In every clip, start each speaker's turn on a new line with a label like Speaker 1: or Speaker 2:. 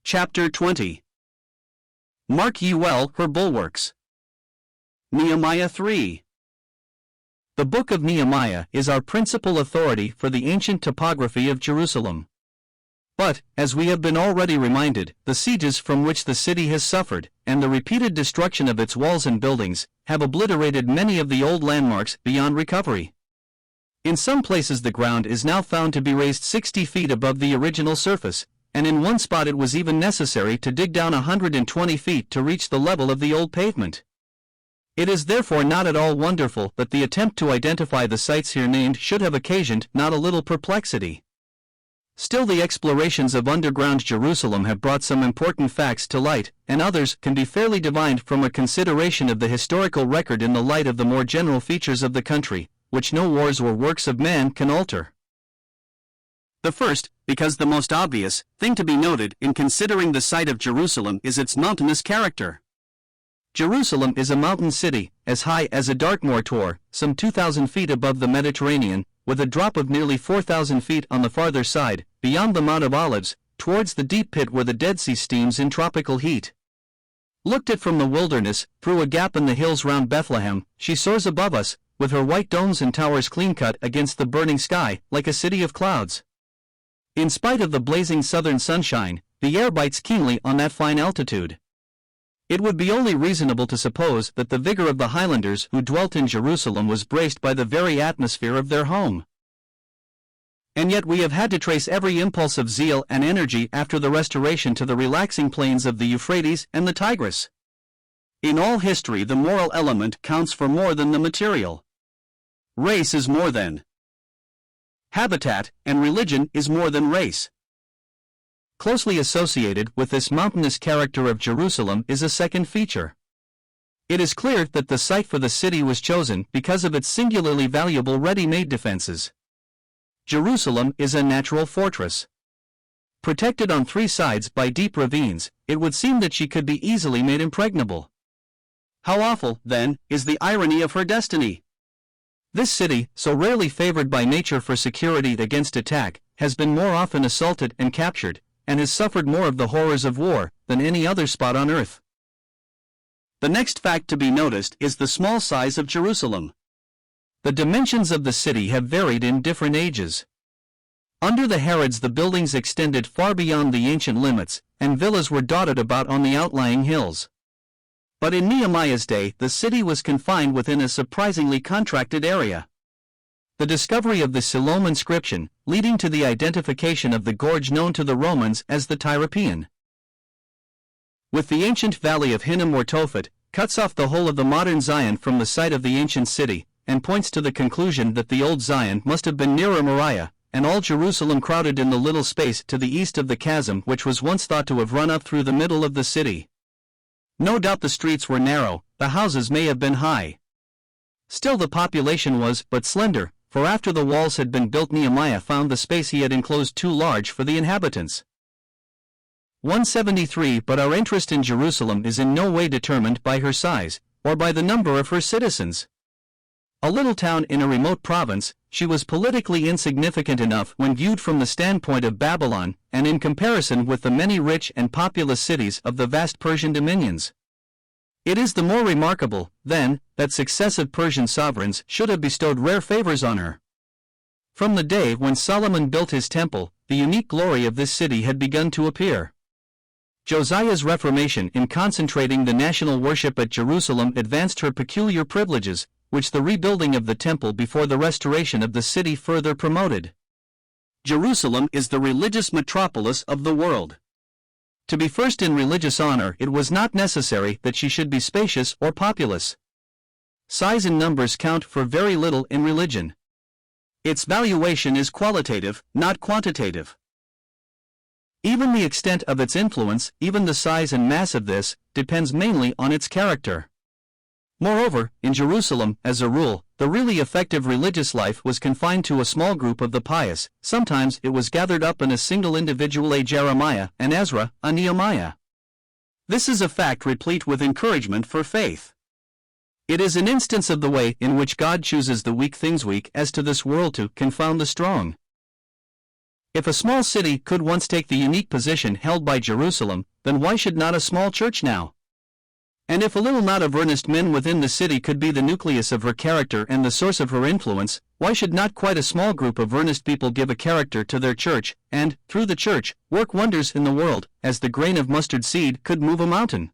Speaker 1: Chapter 20. Mark ye well her bulwarks. Nehemiah 3. The Book of Nehemiah is our principal authority for the ancient topography of Jerusalem. But, as we have been already reminded, the sieges from which the city has suffered, and the repeated destruction of its walls and buildings, have obliterated many of the old landmarks beyond recovery. In some places the ground is now found to be raised 60 feet above the original surface, and in one spot it was even necessary to dig down 120 feet to reach the level of the old pavement. It is therefore not at all wonderful that the attempt to identify the sites here named should have occasioned not a little perplexity. Still, the explorations of underground Jerusalem have brought some important facts to light, and others can be fairly divined from a consideration of the historical record in the light of the more general features of the country, which no wars or works of man can alter. The first, because the most obvious, thing to be noted in considering the site of Jerusalem is its mountainous character. Jerusalem is a mountain city, as high as a Dartmoor Tor, some 2,000 feet above the Mediterranean, with a drop of nearly 4,000 feet on the farther side, beyond the Mount of Olives, towards the deep pit where the Dead Sea steams in tropical heat. Looked at from the wilderness, through a gap in the hills round Bethlehem, she soars above us, with her white domes and towers clean-cut against the burning sky, like a city of clouds. In spite of the blazing southern sunshine, the air bites keenly on that fine altitude. It would be only reasonable to suppose that the vigor of the Highlanders who dwelt in Jerusalem was braced by the very atmosphere of their home. And yet we have had to trace every impulse of zeal and energy after the restoration to the relaxing plains of the Euphrates and the Tigris. In all history the moral element counts for more than the material. Race is more than habitat, and religion is more than race. Closely associated with this mountainous character of Jerusalem is a second feature. It is clear that the site for the city was chosen because of its singularly valuable ready-made defenses. Jerusalem is a natural fortress. Protected on three sides by deep ravines, it would seem that she could be easily made impregnable. How awful, then, is the irony of her destiny! This city, so rarely favored by nature for security against attack, has been more often assaulted and captured, and has suffered more of the horrors of war than any other spot on earth. The next fact to be noticed is the small size of Jerusalem. The dimensions of the city have varied in different ages. Under the Herods the buildings extended far beyond the ancient limits, and villas were dotted about on the outlying hills. But in Nehemiah's day the city was confined within a surprisingly contracted area. The discovery of the Siloam inscription, leading to the identification of the gorge known to the Romans as the Tyropaeon, with the ancient valley of Hinnom or Tophet, cuts off the whole of the modern Zion from the site of the ancient city, and points to the conclusion that the old Zion must have been nearer Moriah, and all Jerusalem crowded in the little space to the east of the chasm which was once thought to have run up through the middle of the city. No doubt the streets were narrow, the houses may have been high. Still the population was but slender, for after the walls had been built Nehemiah found the space he had enclosed too large for the inhabitants. 173 But our interest in Jerusalem is in no way determined by her size, or by the number of her citizens. A little town in a remote province, she was politically insignificant enough when viewed from the standpoint of Babylon, and in comparison with the many rich and populous cities of the vast Persian dominions. It is the more remarkable, then, that successive Persian sovereigns should have bestowed rare favors on her. From the day when Solomon built his temple, the unique glory of this city had begun to appear. Josiah's reformation in concentrating the national worship at Jerusalem advanced her peculiar privileges, which the rebuilding of the temple before the restoration of the city further promoted. Jerusalem is the religious metropolis of the world. To be first in religious honor, it was not necessary that she should be spacious or populous. Size and numbers count for very little in religion. Its valuation is qualitative, not quantitative. Even the extent of its influence, even the size and mass of this, depends mainly on its character. Moreover, in Jerusalem, as a rule, the really effective religious life was confined to a small group of the pious. Sometimes it was gathered up in a single individual, a Jeremiah, an Ezra, a Nehemiah. This is a fact replete with encouragement for faith. It is an instance of the way in which God chooses the weak things weak as to this world to confound the strong. If a small city could once take the unique position held by Jerusalem, then why should not a small church now? And if a little knot of earnest men within the city could be the nucleus of her character and the source of her influence, why should not quite a small group of earnest people give a character to their church, and, through the church, work wonders in the world, as the grain of mustard seed could move a mountain?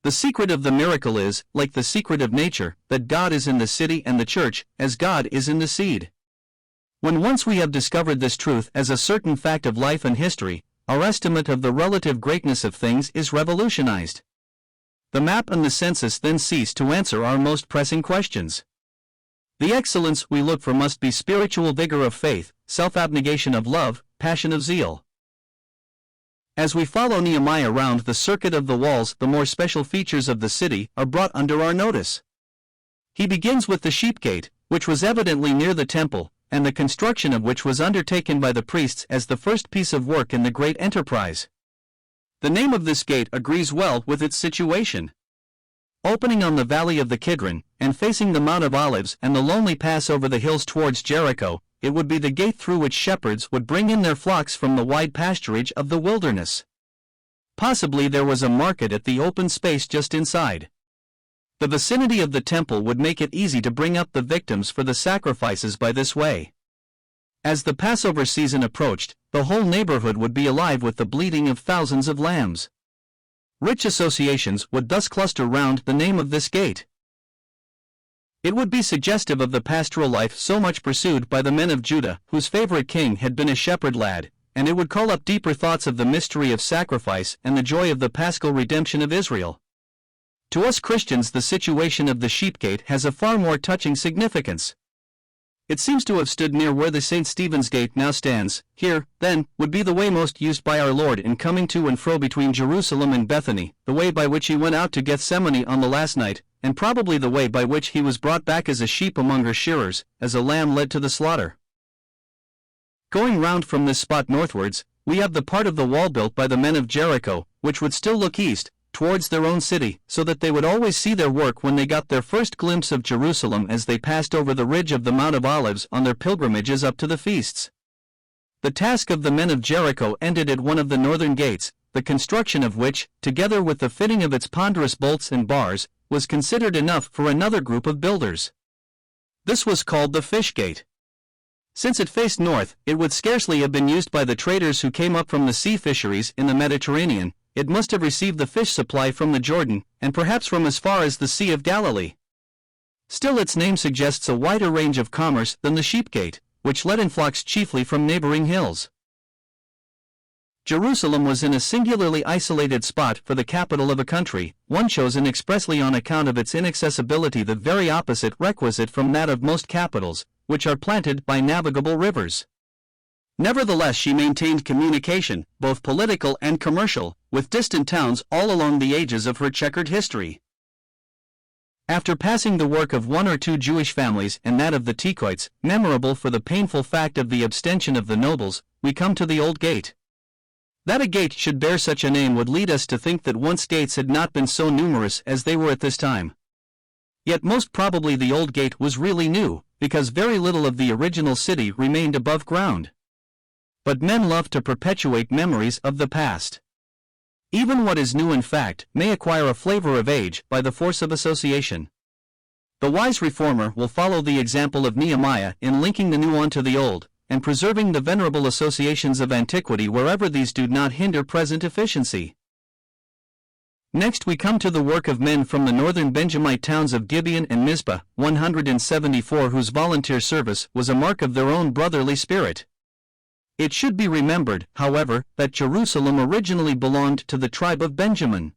Speaker 1: The secret of the miracle is, like the secret of nature, that God is in the city and the church, as God is in the seed. When once we have discovered this truth as a certain fact of life and history, our estimate of the relative greatness of things is revolutionized. The map and the census then cease to answer our most pressing questions. The excellence we look for must be spiritual vigor of faith, self-abnegation of love, passion of zeal. As we follow Nehemiah round the circuit of the walls, the more special features of the city are brought under our notice. He begins with the sheep gate, which was evidently near the temple, and the construction of which was undertaken by the priests as the first piece of work in the great enterprise. The name of this gate agrees well with its situation. Opening on the valley of the Kidron, and facing the Mount of Olives and the lonely pass over the hills towards Jericho, it would be the gate through which shepherds would bring in their flocks from the wide pasturage of the wilderness. Possibly there was a market at the open space just inside. The vicinity of the temple would make it easy to bring up the victims for the sacrifices by this way. As the Passover season approached, the whole neighborhood would be alive with the bleating of thousands of lambs. Rich associations would thus cluster round the name of this gate. It would be suggestive of the pastoral life so much pursued by the men of Judah, whose favorite king had been a shepherd lad, and it would call up deeper thoughts of the mystery of sacrifice and the joy of the paschal redemption of Israel. To us Christians, the situation of the sheep gate has a far more touching significance. It seems to have stood near where the St. Stephen's Gate now stands. Here, then, would be the way most used by our Lord in coming to and fro between Jerusalem and Bethany, the way by which he went out to Gethsemane on the last night, and probably the way by which he was brought back as a sheep among her shearers, as a lamb led to the slaughter. Going round from this spot northwards, we have the part of the wall built by the men of Jericho, which would still look east, towards their own city, so that they would always see their work when they got their first glimpse of Jerusalem as they passed over the ridge of the Mount of Olives on their pilgrimages up to the feasts. The task of the men of Jericho ended at one of the northern gates, the construction of which, together with the fitting of its ponderous bolts and bars, was considered enough for another group of builders. This was called the Fish Gate. Since it faced north, it would scarcely have been used by the traders who came up from the sea fisheries in the Mediterranean. It must have received the fish supply from the Jordan, and perhaps from as far as the Sea of Galilee. Still, its name suggests a wider range of commerce than the sheep gate, which led in flocks chiefly from neighboring hills. Jerusalem was in a singularly isolated spot for the capital of a country, one chosen expressly on account of its inaccessibility, the very opposite requisite from that of most capitals, which are planted by navigable rivers. Nevertheless, she maintained communication, both political and commercial, with distant towns all along the ages of her checkered history. After passing the work of one or two Jewish families and that of the Tekoites, memorable for the painful fact of the abstention of the nobles, we come to the Old Gate. That a gate should bear such a name would lead us to think that once gates had not been so numerous as they were at this time. Yet most probably the Old Gate was really new, because very little of the original city remained above ground. But men love to perpetuate memories of the past. Even what is new in fact may acquire a flavor of age by the force of association. The wise reformer will follow the example of Nehemiah in linking the new onto the old, and preserving the venerable associations of antiquity wherever these do not hinder present efficiency. Next we come to the work of men from the northern Benjamite towns of Gibeon and Mizpah, 174, whose volunteer service was a mark of their own brotherly spirit. It should be remembered, however, that Jerusalem originally belonged to the tribe of Benjamin.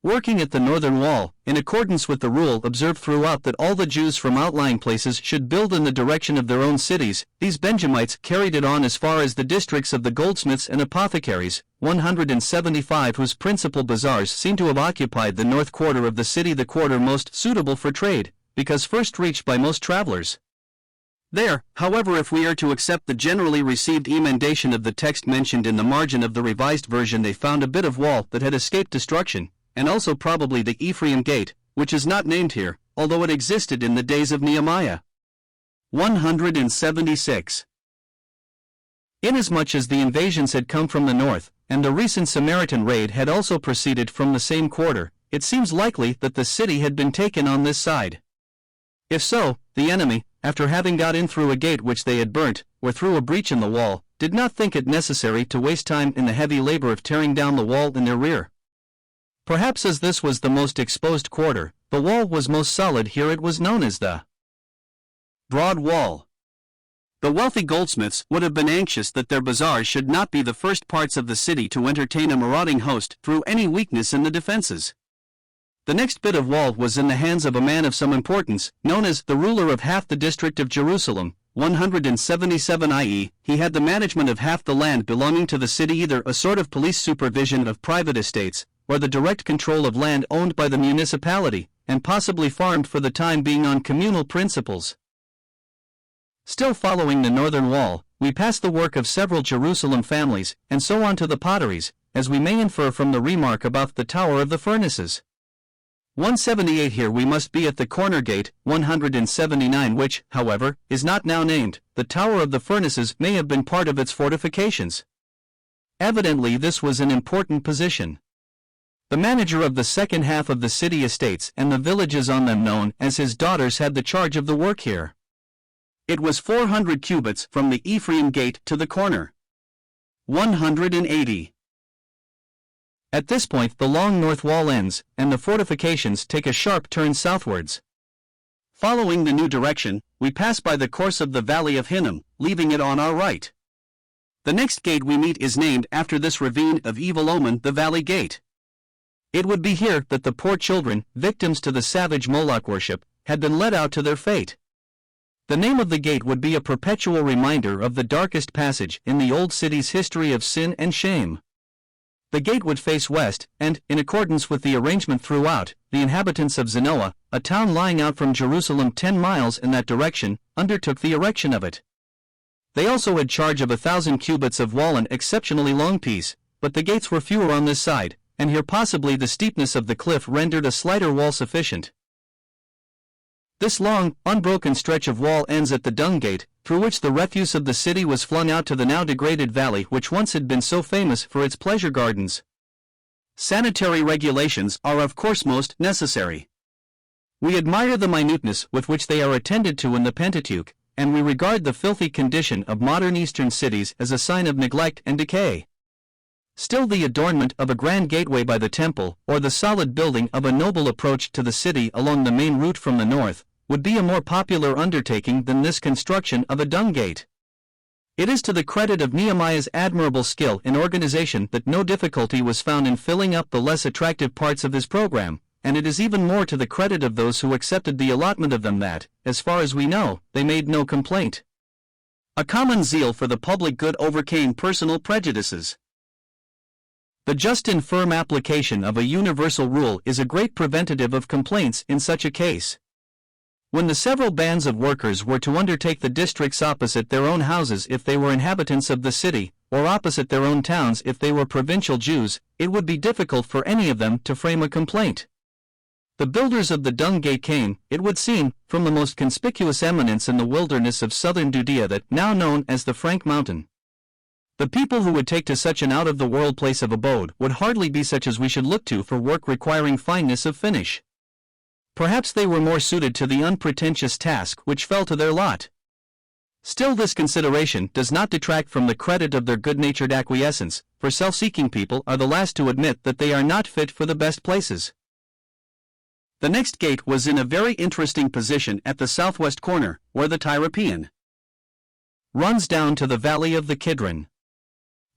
Speaker 1: Working at the northern wall, in accordance with the rule observed throughout that all the Jews from outlying places should build in the direction of their own cities, these Benjamites carried it on as far as the districts of the goldsmiths and apothecaries, 175, whose principal bazaars seem to have occupied the north quarter of the city, the quarter most suitable for trade, because first reached by most travelers. There, however, if we are to accept the generally received emendation of the text mentioned in the margin of the Revised Version, they found a bit of wall that had escaped destruction, and also probably the Ephraim Gate, which is not named here, although it existed in the days of Nehemiah. 176. Inasmuch as the invasions had come from the north, and the recent Samaritan raid had also proceeded from the same quarter, it seems likely that the city had been taken on this side. If so, the enemy, after having got in through a gate which they had burnt, or through a breach in the wall, did not think it necessary to waste time in the heavy labor of tearing down the wall in their rear. Perhaps as this was the most exposed quarter, the wall was most solid here. It was known as the Broad Wall. The wealthy goldsmiths would have been anxious that their bazaars should not be the first parts of the city to entertain a marauding host through any weakness in the defenses. The next bit of wall was in the hands of a man of some importance, known as the ruler of half the district of Jerusalem, 177, i.e., he had the management of half the land belonging to the city, either a sort of police supervision of private estates, or the direct control of land owned by the municipality, and possibly farmed for the time being on communal principles. Still following the northern wall, we pass the work of several Jerusalem families, and so on to the potteries, as we may infer from the remark about the Tower of the Furnaces. 178. Here we must be at the corner gate, 179, which, however, is not now named. The Tower of the Furnaces may have been part of its fortifications. Evidently this was an important position. The manager of the second half of the city estates and the villages on them, known as his daughters, had the charge of the work here. It was 400 cubits from the Ephraim gate to the corner. 180. At this point the long north wall ends, and the fortifications take a sharp turn southwards. Following the new direction, we pass by the course of the Valley of Hinnom, leaving it on our right. The next gate we meet is named after this ravine of evil omen, the Valley Gate. It would be here that the poor children, victims to the savage Moloch worship, had been led out to their fate. The name of the gate would be a perpetual reminder of the darkest passage in the old city's history of sin and shame. The gate would face west, and, in accordance with the arrangement throughout, the inhabitants of Zanoah, a town lying out from Jerusalem 10 miles in that direction, undertook the erection of it. They also had charge of 1,000 cubits of wall, an exceptionally long piece, but the gates were fewer on this side, and here possibly the steepness of the cliff rendered a slighter wall sufficient. This long, unbroken stretch of wall ends at the Dung Gate, through which the refuse of the city was flung out to the now degraded valley which once had been so famous for its pleasure gardens. Sanitary regulations are of course most necessary. We admire the minuteness with which they are attended to in the Pentateuch, and we regard the filthy condition of modern Eastern cities as a sign of neglect and decay. Still, the adornment of a grand gateway by the temple, or the solid building of a noble approach to the city along the main route from the north, would be a more popular undertaking than this construction of a dung gate. It is to the credit of Nehemiah's admirable skill in organization that no difficulty was found in filling up the less attractive parts of his program, and it is even more to the credit of those who accepted the allotment of them that, as far as we know, they made no complaint. A common zeal for the public good overcame personal prejudices. The just and firm application of a universal rule is a great preventative of complaints in such a case. When the several bands of workers were to undertake the districts opposite their own houses if they were inhabitants of the city, or opposite their own towns if they were provincial Jews, it would be difficult for any of them to frame a complaint. The builders of the Dung Gate came, it would seem, from the most conspicuous eminence in the wilderness of southern Judea, that now known as the Frank Mountain. The people who would take to such an out-of-the-world place of abode would hardly be such as we should look to for work requiring fineness of finish. Perhaps they were more suited to the unpretentious task which fell to their lot. Still, this consideration does not detract from the credit of their good-natured acquiescence, for self-seeking people are the last to admit that they are not fit for the best places. The next gate was in a very interesting position at the southwest corner, where the Tyropean runs down to the valley of the Kidron.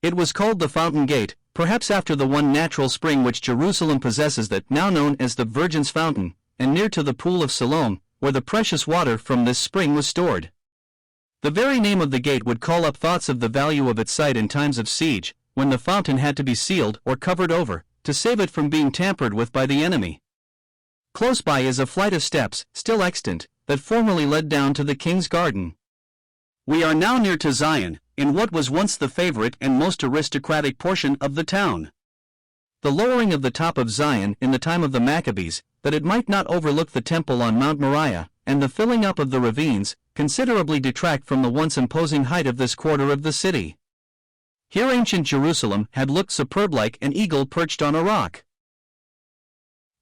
Speaker 1: It was called the Fountain Gate, perhaps after the one natural spring which Jerusalem possesses, that now known as the Virgin's Fountain, and near to the Pool of Siloam, where the precious water from this spring was stored. The very name of the gate would call up thoughts of the value of its site in times of siege, when the fountain had to be sealed or covered over, to save it from being tampered with by the enemy. Close by is a flight of steps, still extant, that formerly led down to the king's garden. We are now near to Zion, in what was once the favorite and most aristocratic portion of the town. The lowering of the top of Zion in the time of the Maccabees, that it might not overlook the temple on Mount Moriah, and the filling up of the ravines, considerably detract from the once imposing height of this quarter of the city. Here ancient Jerusalem had looked superb like an eagle perched on a rock.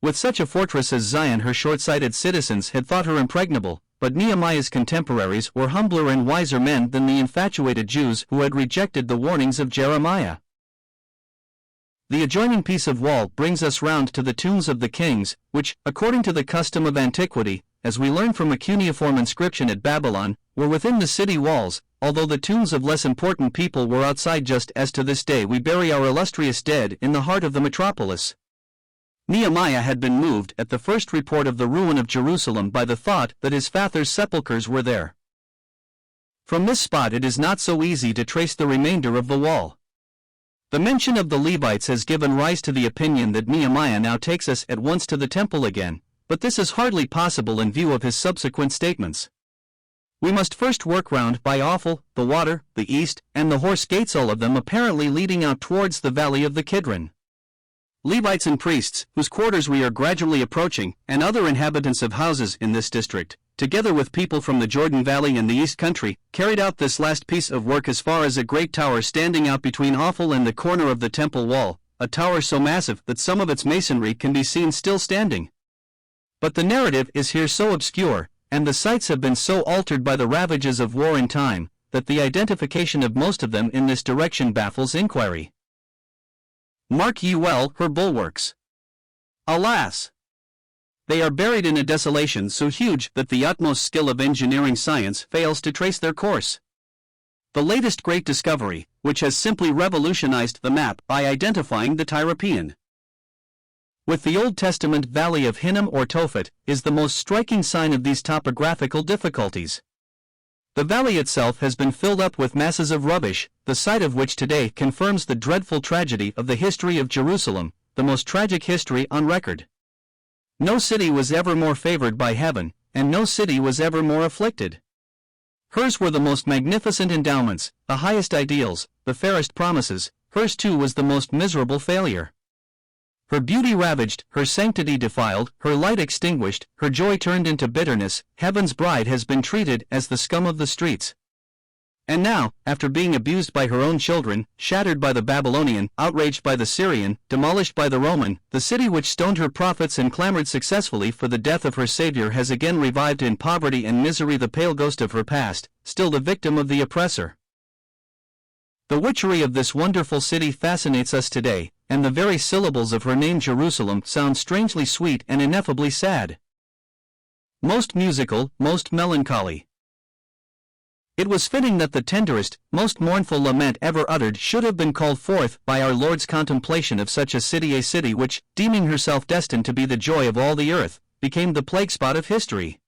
Speaker 1: With such a fortress as Zion, her short-sighted citizens had thought her impregnable, but Nehemiah's contemporaries were humbler and wiser men than the infatuated Jews who had rejected the warnings of Jeremiah. The adjoining piece of wall brings us round to the tombs of the kings, which, according to the custom of antiquity, as we learn from a cuneiform inscription at Babylon, were within the city walls, although the tombs of less important people were outside, just as to this day we bury our illustrious dead in the heart of the metropolis. Nehemiah had been moved at the first report of the ruin of Jerusalem by the thought that his father's sepulchres were there. From this spot it is not so easy to trace the remainder of the wall. The mention of the Levites has given rise to the opinion that Nehemiah now takes us at once to the temple again, but this is hardly possible in view of his subsequent statements. We must first work round by Ophel, the water, the east, and the horse gates, all of them apparently leading out towards the valley of the Kidron. Levites and priests, whose quarters we are gradually approaching, and other inhabitants of houses in this district, together with people from the Jordan Valley and the East Country, carried out this last piece of work as far as a great tower standing out between Ophel and the corner of the temple wall, a tower so massive that some of its masonry can be seen still standing. But the narrative is here so obscure, and the sites have been so altered by the ravages of war and time, that the identification of most of them in this direction baffles inquiry. Mark ye well her bulwarks. Alas! They are buried in a desolation so huge that the utmost skill of engineering science fails to trace their course. The latest great discovery, which has simply revolutionized the map by identifying the Tyropoeon with the Old Testament valley of Hinnom or Tophet, is the most striking sign of these topographical difficulties. The valley itself has been filled up with masses of rubbish, the sight of which today confirms the dreadful tragedy of the history of Jerusalem, the most tragic history on record. No city was ever more favored by heaven, and no city was ever more afflicted. Hers were the most magnificent endowments, the highest ideals, the fairest promises. Hers too was the most miserable failure. Her beauty ravaged, her sanctity defiled, her light extinguished, her joy turned into bitterness. Heaven's bride has been treated as the scum of the streets. And now, after being abused by her own children, shattered by the Babylonian, outraged by the Syrian, demolished by the Roman, the city which stoned her prophets and clamored successfully for the death of her Savior has again revived in poverty and misery, the pale ghost of her past, still the victim of the oppressor. The witchery of this wonderful city fascinates us today, and the very syllables of her name Jerusalem sound strangely sweet and ineffably sad. Most musical, most melancholy. It was fitting that the tenderest, most mournful lament ever uttered should have been called forth by our Lord's contemplation of such a city which, deeming herself destined to be the joy of all the earth, became the plague spot of history.